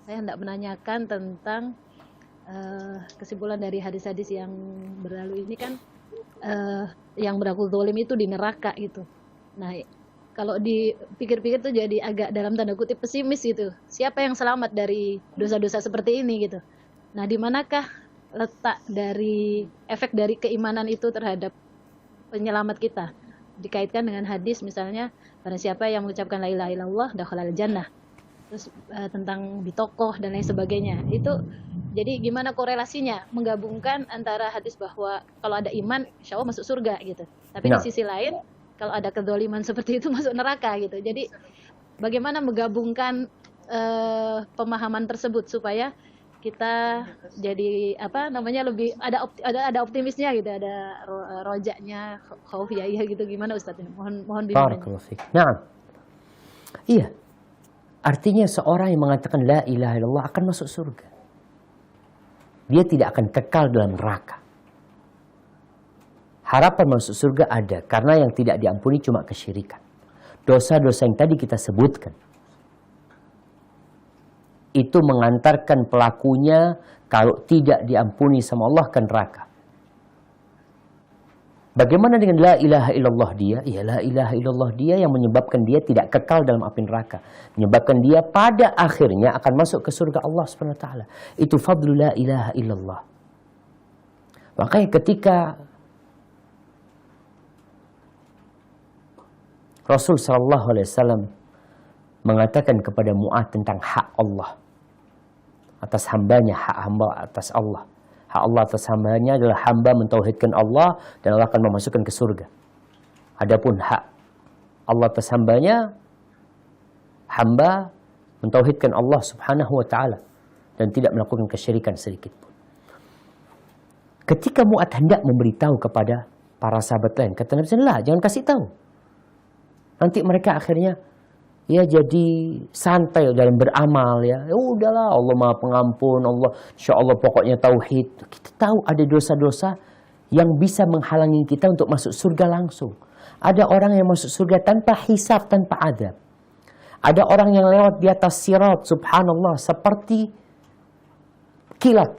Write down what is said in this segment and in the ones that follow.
Saya hendak menanyakan tentang kesimpulan dari hadis-hadis yang berlalu ini kan, yang berlaku zalim itu di neraka gitu. Nah, kalau dipikir-pikir tuh jadi agak dalam tanda kutip pesimis gitu. Siapa yang selamat dari dosa-dosa seperti ini gitu? Nah, di manakah letak dari efek dari keimanan itu terhadap penyelamat kita? Dikaitkan dengan hadis misalnya, barang siapa yang mengucapkan la ilaha illallah dakhalal jannah. Terus tentang di tokoh dan lain sebagainya. Itu jadi gimana korelasinya menggabungkan antara hadis bahwa kalau ada iman insya Allah masuk surga gitu. Tapi di sisi lain kalau ada kedzaliman seperti itu masuk neraka gitu. Jadi bagaimana menggabungkan pemahaman tersebut supaya kita jadi lebih ada optimisnya gitu, ada rojaknya, khauf ya gitu. Gimana Ustaz ini? Mohon bimbingannya. Barakallahu fiik. Nah, iya. Artinya seorang yang mengatakan la ilaha illallah akan masuk surga. Dia tidak akan kekal dalam neraka. Harapan masuk surga ada, karena yang tidak diampuni cuma kesyirikan. Dosa-dosa yang tadi kita sebutkan, itu mengantarkan pelakunya kalau tidak diampuni sama Allah ke neraka. Bagaimana dengan la ilaha illallah dia? Ya, la ilaha illallah dia yang menyebabkan dia tidak kekal dalam api neraka. Menyebabkan dia pada akhirnya akan masuk ke surga Allah Subhanahu wa taala. Itu fadlu la ilaha illallah. Makanya ketika Rasul sallallahu alaihi wasallam mengatakan kepada Mu'adz tentang hak Allah atas hambanya, hak hamba atas Allah. Hak Allah atas hambanya adalah hamba mentauhidkan Allah dan Allah akan memasukkan ke surga. Adapun hak Allah atas hambanya, hamba mentauhidkan Allah subhanahu wa ta'ala dan tidak melakukan kesyirikan sedikit pun. Ketika Mu'adz hendak memberitahu kepada para sahabat lain, kata Nabi sallallahu alaihi wasallam, jangan kasih tahu. Nanti mereka akhirnya ya jadi santai dalam beramal ya. Ya udahlah, Allah Maha Pengampun, Allah insya Allah pokoknya tauhid. Kita tahu ada dosa-dosa yang bisa menghalangi kita untuk masuk surga langsung. Ada orang yang masuk surga tanpa hisab, tanpa adab. Ada orang yang lewat di atas sirat, subhanallah, seperti kilat.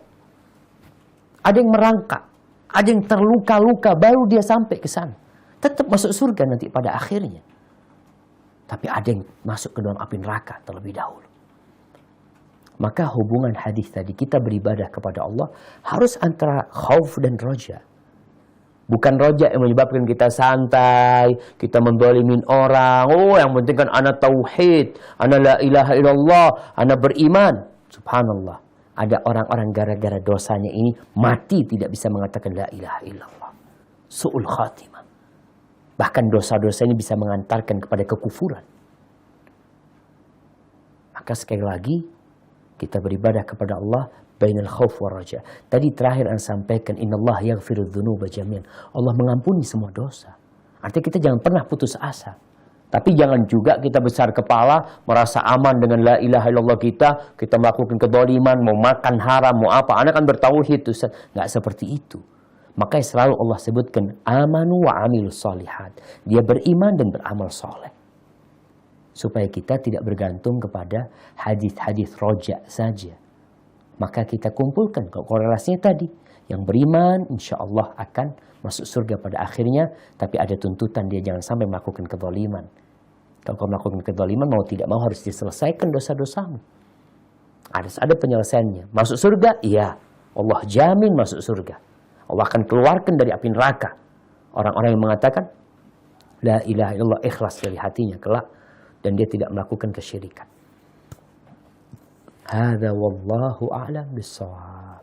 Ada yang merangkak, ada yang terluka-luka, baru dia sampai ke sana. Tetap masuk surga nanti pada akhirnya. Tapi ada yang masuk ke dalam api neraka terlebih dahulu. Maka hubungan hadis tadi, kita beribadah kepada Allah harus antara khauf dan roja. Bukan roja yang menyebabkan kita santai, kita mendolimin orang. Oh, yang penting kan ana tauhid, ana la ilaha illallah, ana beriman. Subhanallah. Ada orang-orang gara-gara dosanya ini mati tidak bisa mengatakan la ilaha illallah. Su'ul khatimah. Bahkan dosa-dosa ini bisa mengantarkan kepada kekufuran. Maka sekali lagi, kita beribadah kepada Allah bainal khauf wa raja. Tadi terakhir Anda sampaikan, innallaha yaghfiru dzunuba jami'an. Allah mengampuni semua dosa. Artinya kita jangan pernah putus asa. Tapi jangan juga kita besar kepala, merasa aman dengan la ilaha illallah kita melakukan kedzaliman, mau makan haram, mau apa. Anda kan bertauhid, Ustaz. Nggak seperti itu. Makanya selalu Allah sebutkan amanu wa amilus solihat. Dia beriman dan beramal soleh. Supaya kita tidak bergantung kepada hadis-hadis roja saja. Maka kita kumpulkan korelasinya tadi. Yang beriman insya Allah akan masuk surga pada akhirnya. Tapi ada tuntutan dia jangan sampai melakukan kezaliman. Kalau kau melakukan kezaliman mau tidak mau harus diselesaikan dosa-dosamu. Ada penyelesaiannya. Masuk surga? Iya. Allah jamin masuk surga. Allah akan keluarkan dari api neraka orang-orang yang mengatakan la ilaha illallah, ikhlas dari hatinya kelak dan dia tidak melakukan kesyirikan. Hadza wallahu a'lam bissawab.